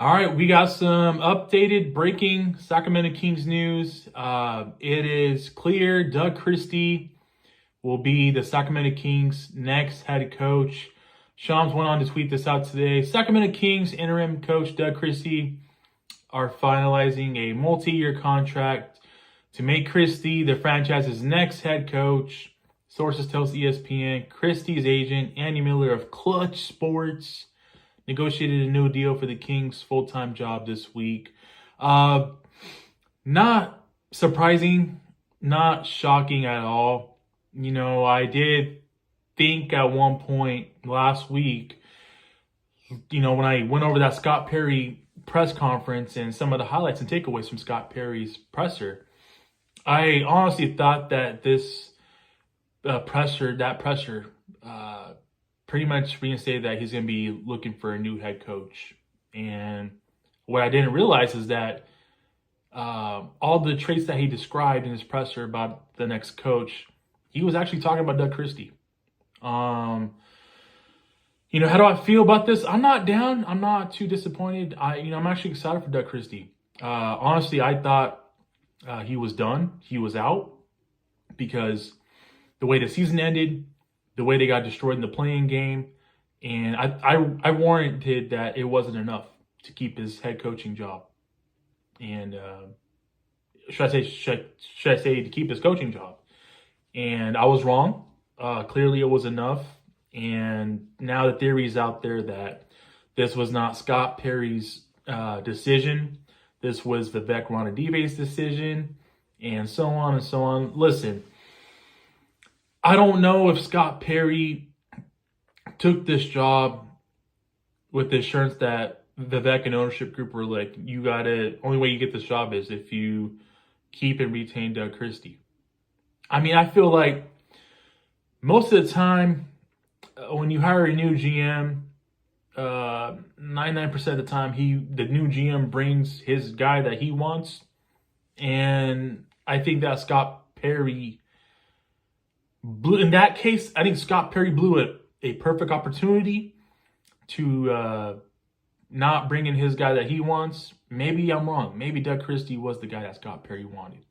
All right, we got some updated breaking Sacramento Kings news. It is clear Doug Christie will be the Sacramento Kings' next head coach. Shams went on to tweet this out today. Sacramento Kings interim coach Doug Christie are finalizing a multi-year contract to make Christie the franchise's next head coach. Sources tells ESPN Christie's agent, Andy Miller of Clutch Sports, negotiated a new deal for the Kings' full-time job this week. Not surprising, not shocking at all. You know, I did think at one point last week, you know, when I went over that Scott Perry press conference and some of the highlights and takeaways from Scott Perry's presser, I honestly thought that this presser pretty much reinstated that he's going to be looking for a new head coach. And what I didn't realize is that all the traits that he described in his presser about the next coach, he was actually talking about Doug Christie. You know, how do I feel about this? I'm not down. I'm not too disappointed. I'm actually excited for Doug Christie. Honestly, I thought he was done. He was out because the way the season ended, the way they got destroyed in the playing game, and I warranted that it wasn't enough to keep his head coaching job. And should I say to keep his coaching job? And I was wrong. Clearly it was enough. And now the theory is out there that this was not Scott Perry's decision. This was Vivek Ranadive's decision, and so on and so on. Listen, I don't know if Scott Perry took this job with the assurance that Vivek and ownership group were like, only way you get this job is if you keep and retain Doug Christie. I mean, I feel like most of the time when you hire a new GM, 99% of the time the new GM brings his guy that he wants. And I think that Scott Perry in that case, I think Scott Perry blew a perfect opportunity to not bring in his guy that he wants. Maybe I'm wrong. Maybe Doug Christie was the guy that Scott Perry wanted.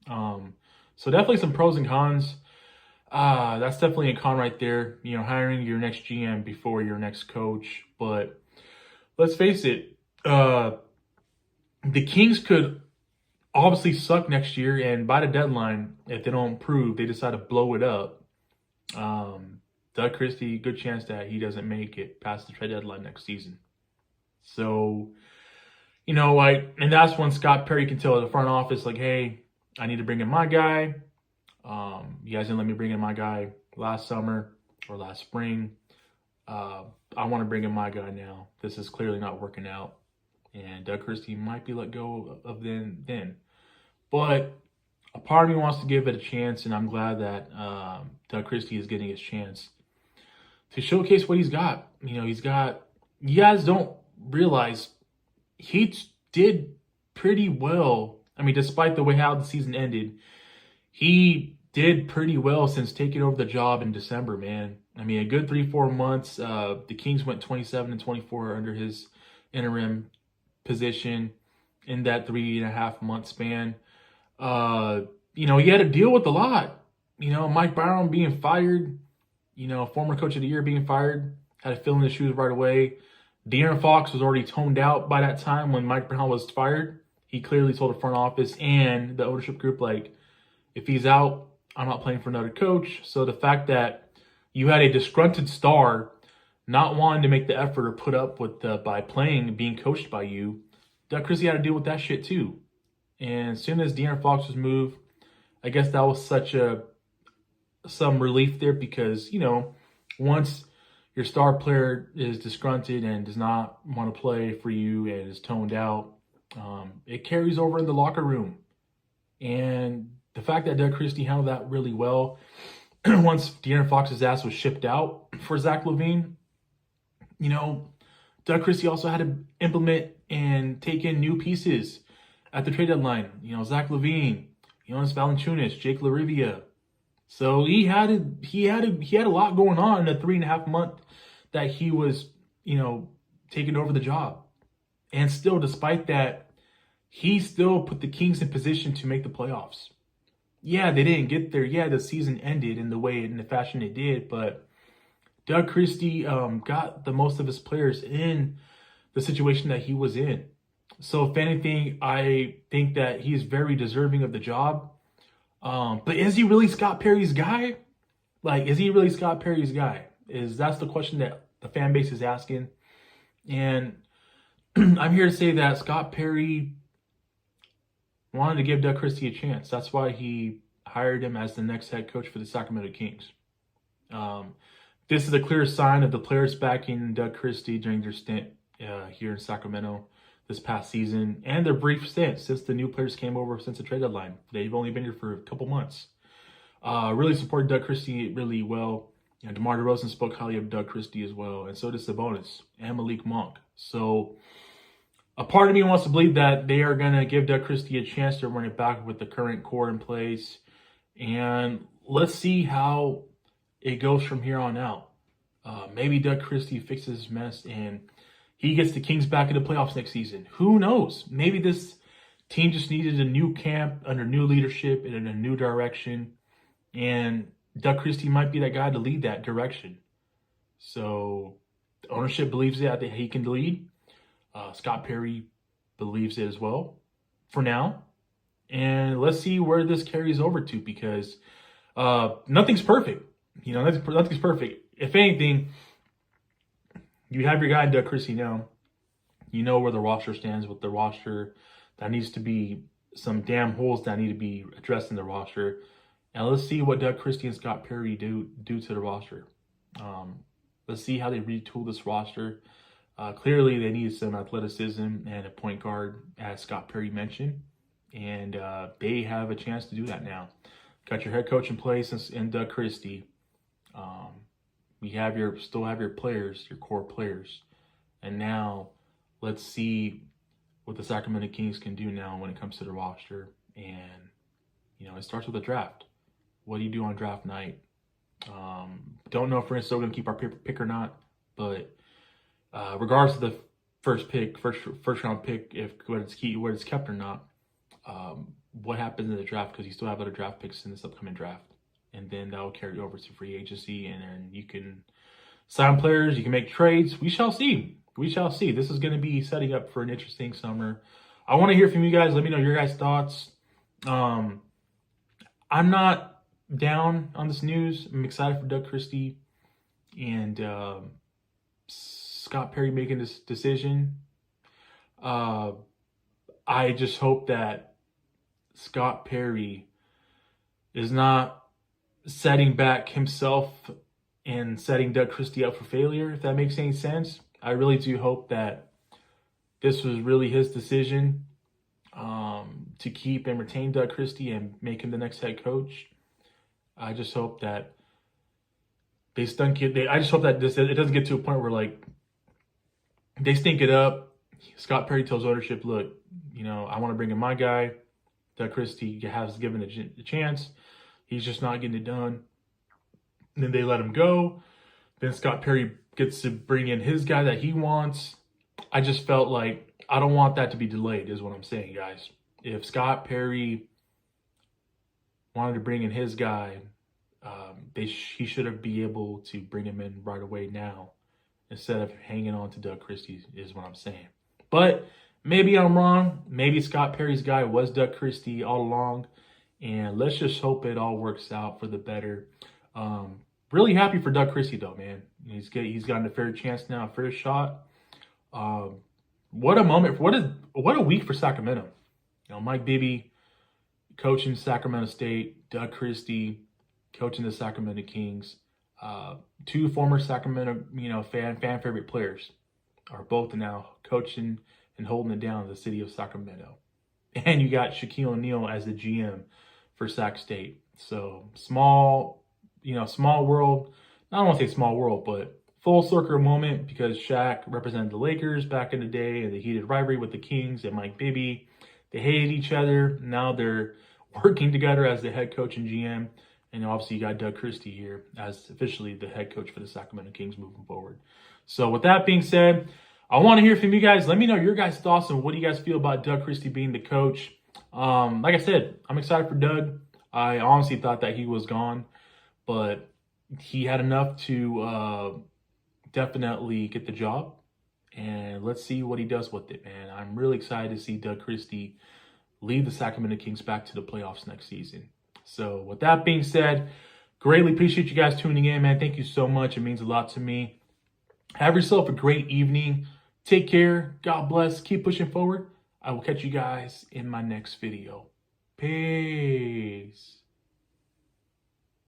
So definitely some pros and cons. That's definitely a con right there. You know, hiring your next GM before your next coach. But let's face it, the Kings could obviously suck next year, and by the deadline, if they don't improve, they decide to blow it up. Doug Christie, good chance that he doesn't make it past the trade deadline next season. So, you know, and that's when Scott Perry can tell the front office, like, hey, I need to bring in my guy. You guys didn't let me bring in my guy last summer or last spring. I want to bring in my guy now. This is clearly not working out. And Doug Christie might be let go of then. But a part of me wants to give it a chance, and I'm glad that Doug Christie is getting his chance to showcase what he's got. You know, you guys don't realize he did pretty well. I mean, despite the way how the season ended, he did pretty well since taking over the job in December, man. I mean, a good 3-4 months. The Kings went 27-24 under his interim position in that 3.5 month span. You know, he had to deal with a lot. You know, Mike Brown being fired, you know, former coach of the year being fired, had to fill in the shoes right away. De'Aaron Fox was already toned out by that time when Mike Brown was fired. He clearly told the front office and the ownership group, like, if he's out, I'm not playing for another coach. So the fact that you had a disgruntled star not wanting to make the effort or put up with by playing, being coached by you, Doug Christie had to deal with that shit too. And as soon as De'Aaron Fox was moved, I guess that was some relief there because, you know, once your star player is disgruntled and does not want to play for you and is toned out, it carries over in the locker room. And the fact that Doug Christie handled that really well, once De'Aaron Fox's ass was shipped out for Zach LaVine, you know, Doug Christie also had to implement and take in new pieces at the trade deadline. You know, Zach LaVine, Jonas Valanciunas, Jake LaRivia. So he had a lot going on in the 3.5 month that he was, you know, taking over the job. And still, despite that, he still put the Kings in position to make the playoffs. Yeah, they didn't get there. Yeah, the season ended in the fashion it did. But Doug Christie got the most of his players in the situation that he was in. So if anything, I think that he's very deserving of the job. But is he really Scott Perry's guy? Like, is he really Scott Perry's guy? That's the question that the fan base is asking. And I'm here to say that Scott Perry wanted to give Doug Christie a chance. That's why he hired him as the next head coach for the Sacramento Kings. This is a clear sign of the players backing Doug Christie during their stint here in Sacramento this past season and their brief stint since the new players came over since the trade deadline. They've only been here for a couple months. Really supported Doug Christie really well. And DeMar DeRozan spoke highly of Doug Christie as well. And so did Sabonis and Malik Monk. So a part of me wants to believe that they are going to give Doug Christie a chance to run it back with the current core in place. And let's see how it goes from here on out. Maybe Doug Christie fixes his mess and he gets the Kings back in the playoffs next season. Who knows? Maybe this team just needed a new camp under new leadership and in a new direction. And Doug Christie might be that guy to lead that direction. So the ownership believes that he can lead. Scott Perry believes it as well for now. And let's see where this carries over to, because nothing's perfect. You know, nothing's perfect. If anything, you have your guy, Doug Christie, now. You know where the roster stands with the roster. That needs to be some damn holes that need to be addressed in the roster. And let's see what Doug Christie and Scott Perry do to the roster. Let's see how they retool this roster. Clearly, they need some athleticism and a point guard, as Scott Perry mentioned. And they have a chance to do that now. Got your head coach in place in Doug Christie. You still have your players, your core players. And now let's see what the Sacramento Kings can do now when it comes to the roster. And, you know, it starts with the draft. What do you do on draft night? Don't know if we're still going to keep our pick or not. But regardless of the first round pick, whether it's kept or not, what happens in the draft, because you still have other draft picks in this upcoming draft. And then that will carry over to free agency, and then you can sign players, you can make trades. We shall see. This is going to be setting up for an interesting summer. I want to hear from you guys. Let me know your guys' thoughts. I'm not down on this news. I'm excited for Doug Christie and Scott Perry making this decision. I just hope that Scott Perry is not setting back himself and setting Doug Christie up for failure, if that makes any sense. I really do hope that this was really his decision to keep and retain Doug Christie and make him the next head coach. I just hope that I just hope that it doesn't get to a point where, like, they stink it up. Scott Perry tells ownership, look, you know, I want to bring in my guy. Doug Christie has given a chance. He's just not getting it done. And then they let him go. Then Scott Perry gets to bring in his guy that he wants. I just felt like I don't want that to be delayed, is what I'm saying, guys. If Scott Perry wanted to bring in his guy, he should be able to bring him in right away now instead of hanging on to Doug Christie, is what I'm saying. But maybe I'm wrong. Maybe Scott Perry's guy was Doug Christie all along. And let's just hope it all works out for the better. Really happy for Doug Christie, though, man. He's gotten a fair chance now, a fair shot. What a moment! What a week for Sacramento. You know, Mike Bibby coaching Sacramento State, Doug Christie coaching the Sacramento Kings. Two former Sacramento, fan favorite players are both now coaching and holding it down in the city of Sacramento. And you got Shaquille O'Neal as the GM for Sac State. So small world. I don't want to say small world, but full circle moment, because Shaq represented the Lakers back in the day and the heated rivalry with the Kings and Mike Bibby. They hated each other. Now they're working together as the head coach and GM. And obviously you got Doug Christie here as officially the head coach for the Sacramento Kings moving forward. So with that being said, I want to hear from you guys. Let me know your guys' thoughts and what do you guys feel about Doug Christie being the coach. Like I said, I'm excited for Doug. I honestly thought that he was gone, but he had enough to definitely get the job. And let's see what he does with it, man. I'm really excited to see Doug Christie lead the Sacramento Kings back to the playoffs next season. So with that being said, greatly appreciate you guys tuning in, man. Thank you so much. It means a lot to me. Have yourself a great evening. Take care. God bless. Keep pushing forward. I will catch you guys in my next video. Peace.